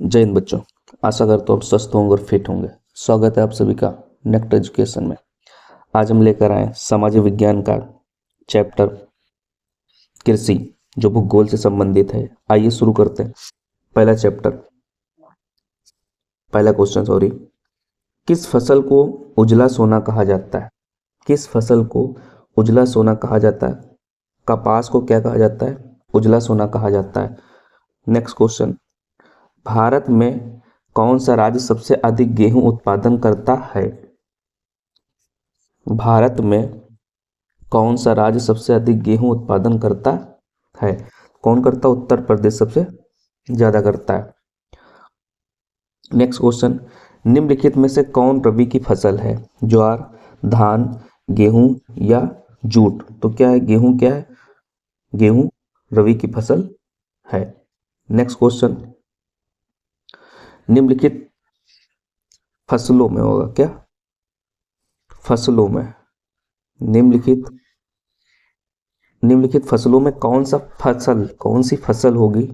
जय हिंद बच्चों, आशा करता हूँ आप स्वस्थ होंगे और फिट होंगे। स्वागत है आप सभी का नेक्स्ट एजुकेशन में। आज हम लेकर आए सामाजिक विज्ञान का चैप्टर कृषि, जो भूगोल से संबंधित है। आइए शुरू करते हैं। पहला क्वेश्चन, किस फसल को उजला सोना कहा जाता है? किस फसल को उजला सोना कहा जाता है? कपास को क्या कहा जाता है? उजला सोना कहा जाता है। नेक्स्ट क्वेश्चन, भारत में कौन सा राज्य सबसे अधिक गेहूं उत्पादन करता है? भारत में कौन सा राज्य सबसे अधिक गेहूं उत्पादन करता है? कौन करता? उत्तर प्रदेश सबसे ज्यादा करता है। नेक्स्ट क्वेश्चन, निम्नलिखित में से कौन रबी की फसल है? ज्वार, धान, गेहूं या जूट? तो क्या है? गेहूं क्या है? गेहूं रबी की फसल है। नेक्स्ट क्वेश्चन, निम्नलिखित फसलों में होगा क्या? फसलों में निम्नलिखित फसलों में कौन सी फसल होगी?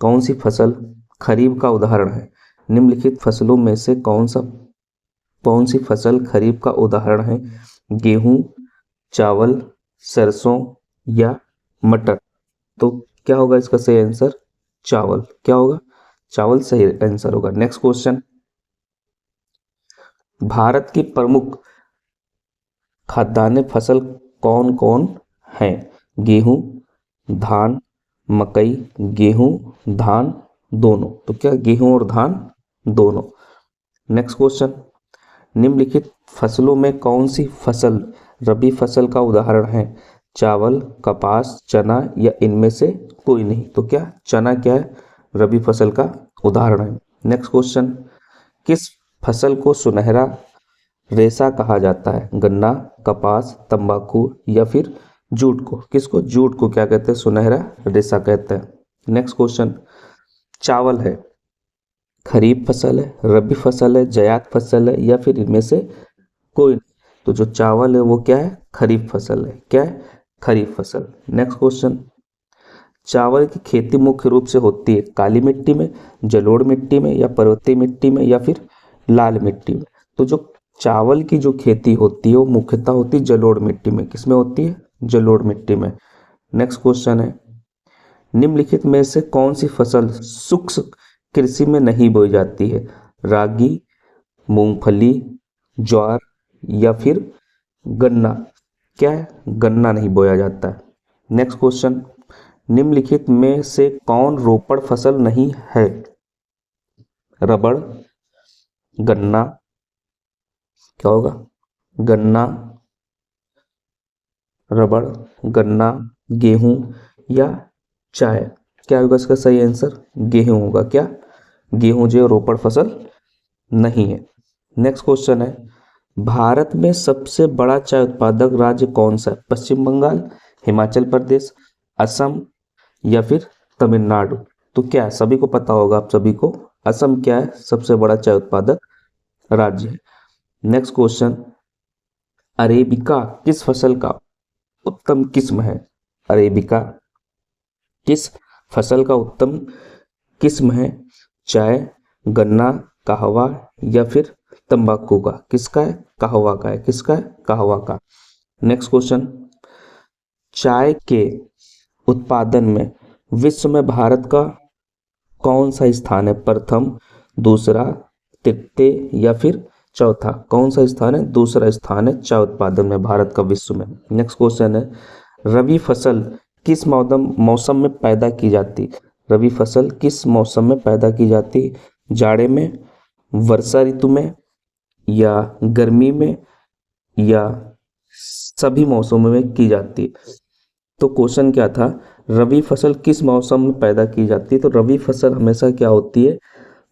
कौन सी फसल खरीफ का उदाहरण है? निम्नलिखित फसलों में से कौन सी फसल खरीफ का उदाहरण है? गेहूं, चावल, सरसों या मटर? तो क्या होगा इसका सही आंसर? चावल। क्या होगा? चावल सही आंसर होगा। नेक्स्ट क्वेश्चन, भारत की प्रमुख खाद्यान्न फसल कौन कौन है? गेहूं, धान, मकई, गेहूं, धान दोनों? तो क्या? गेहूं और धान दोनों। नेक्स्ट क्वेश्चन, निम्नलिखित फसलों में कौन सी फसल रबी फसल का उदाहरण है? चावल, कपास, चना या इनमें से कोई नहीं? तो क्या? चना क्या है? रबी फसल का उदाहरण है। नेक्स्ट क्वेश्चन, किस फसल को सुनहरा रेशा कहा जाता है? गन्ना, कपास, तंबाकू या फिर जूट को? किसको? जूट को क्या कहते हैं? सुनहरा रेशा कहते हैं। नेक्स्ट क्वेश्चन, चावल है खरीफ फसल है, रबी फसल है, जायद फसल है या फिर इनमें से कोई? तो जो चावल है वो क्या है? खरीफ फसल है। क्या है? खरीफ फसल। नेक्स्ट क्वेश्चन, चावल की खेती मुख्य रूप से होती है काली मिट्टी में, जलोढ़ मिट्टी में या पर्वतीय मिट्टी में या फिर लाल मिट्टी में? तो जो चावल की जो खेती होती है वो मुख्यतः होती है जलोढ़ मिट्टी में। किसमें होती है? जलोढ़ मिट्टी में। नेक्स्ट क्वेश्चन है, निम्नलिखित में से कौन सी फसल शुष्क कृषि में नहीं बोई जाती है? रागी, मूंगफली, ज्वार या फिर गन्ना? क्या है? गन्ना नहीं बोया जाता है। नेक्स्ट क्वेश्चन, निम्नलिखित में से कौन रोपड़ फसल नहीं है? रबड़, गन्ना, क्या होगा? गन्ना, रबड़, गन्ना, गेहूं या चाय? क्या होगा इसका सही आंसर? गेहूं होगा। क्या? गेहूं जो रोपड़ फसल नहीं है। नेक्स्ट क्वेश्चन है, भारत में सबसे बड़ा चाय उत्पादक राज्य कौन सा है? पश्चिम बंगाल, हिमाचल प्रदेश, असम या फिर तमिलनाडु? तो क्या है? सभी को पता होगा, आप सभी को, असम क्या है? सबसे बड़ा चाय उत्पादक राज्य है। नेक्स्ट क्वेश्चन, अरेबिका किस फसल का उत्तम किस्म है? अरेबिका किस फसल का उत्तम किस्म है? चाय, गन्ना, कहवा या फिर तंबाकू का? किसका है? कहवा का है। किसका है? कहवा का। नेक्स्ट क्वेश्चन, चाय के उत्पादन में विश्व में भारत का कौन सा स्थान है? प्रथम, दूसरा, तृतीय या फिर चौथा? कौन सा स्थान है? दूसरा स्थान है चाय उत्पादन में भारत का विश्व में। नेक्स्ट क्वेश्चन है, रबी फसल किस मौसम में पैदा की जाती? रबी फसल किस मौसम में पैदा की जाती? जाड़े में, वर्षा ऋतु में या गर्मी में या सभी मौसमों में की जाती? तो क्वेश्चन क्या था? रबी फसल किस मौसम में पैदा की जाती है? तो रबी फसल हमेशा क्या होती है?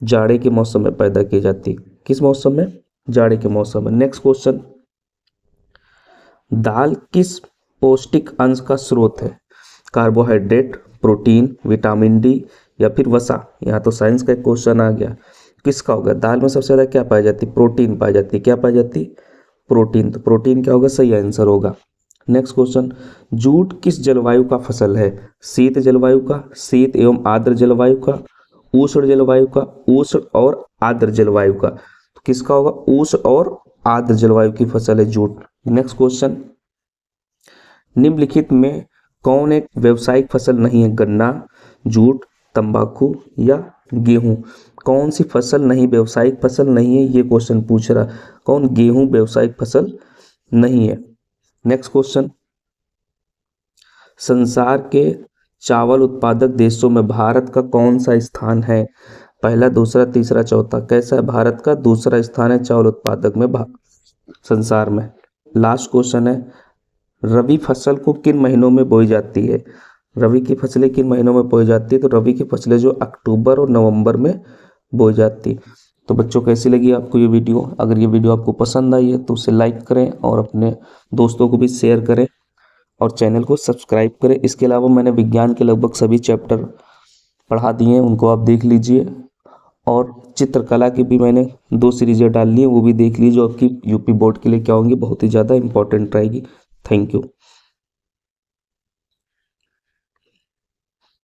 जाड़े के मौसम में पैदा की जाती है। किस मौसम में? जाड़े के मौसम में। नेक्स्ट क्वेश्चन, दाल किस पौष्टिक अंश का स्रोत है? कार्बोहाइड्रेट, प्रोटीन, विटामिन डी या फिर वसा? यहाँ तो साइंस का एक क्वेश्चन आ गया। किसका होगा? दाल में सबसे ज्यादा क्या पाई जाती? प्रोटीन पाई जाती। क्या पाई जाती? प्रोटीन। तो प्रोटीन क्या होगा? सही आंसर होगा। नेक्स्ट क्वेश्चन, जूट किस जलवायु का फसल है? शीत जलवायु का, शीत एवं आर्द्र जलवायु का, उष्ण जलवायु का, उष्ण और आर्द्र जलवायु का। तो किसका होगा? उष्ण और आर्द्र जलवायु की फसल है जूट। नेक्स्ट क्वेश्चन, निम्नलिखित में कौन एक व्यावसायिक फसल नहीं है? गन्ना, जूट, तंबाकू या गेहूं? कौन सी फसल नहीं, व्यावसायिक फसल नहीं है, ये क्वेश्चन पूछ रहा। कौन? गेहूं व्यावसायिक फसल नहीं है। नेक्स्ट क्वेश्चन, संसार के चावल उत्पादक देशों में भारत का कौन सा स्थान है? पहला, दूसरा, तीसरा, चौथा। कैसा है? भारत का दूसरा स्थान है चावल उत्पादक में संसार में। लास्ट क्वेश्चन है, रबी फसल को किन महीनों में बोई जाती है? रबी की फसलें किन महीनों में बोई जाती है? तो रबी की फसलें जो अक्टूबर और नवंबर में बोई जाती। तो बच्चों, कैसी लगी आपको ये वीडियो? अगर ये वीडियो आपको पसंद आई है तो उसे लाइक करें और अपने दोस्तों को भी शेयर करें और चैनल को सब्सक्राइब करें। इसके अलावा मैंने विज्ञान के लगभग सभी चैप्टर पढ़ा दिए हैं, उनको आप देख लीजिए। और चित्रकला की भी मैंने 2 सीरीजें डाल ली हैं, वो भी देख लीजिए, जो आपकी यूपी बोर्ड के लिए क्या होंगी, बहुत ही ज़्यादा इंपॉर्टेंट रहेगी। Thank you.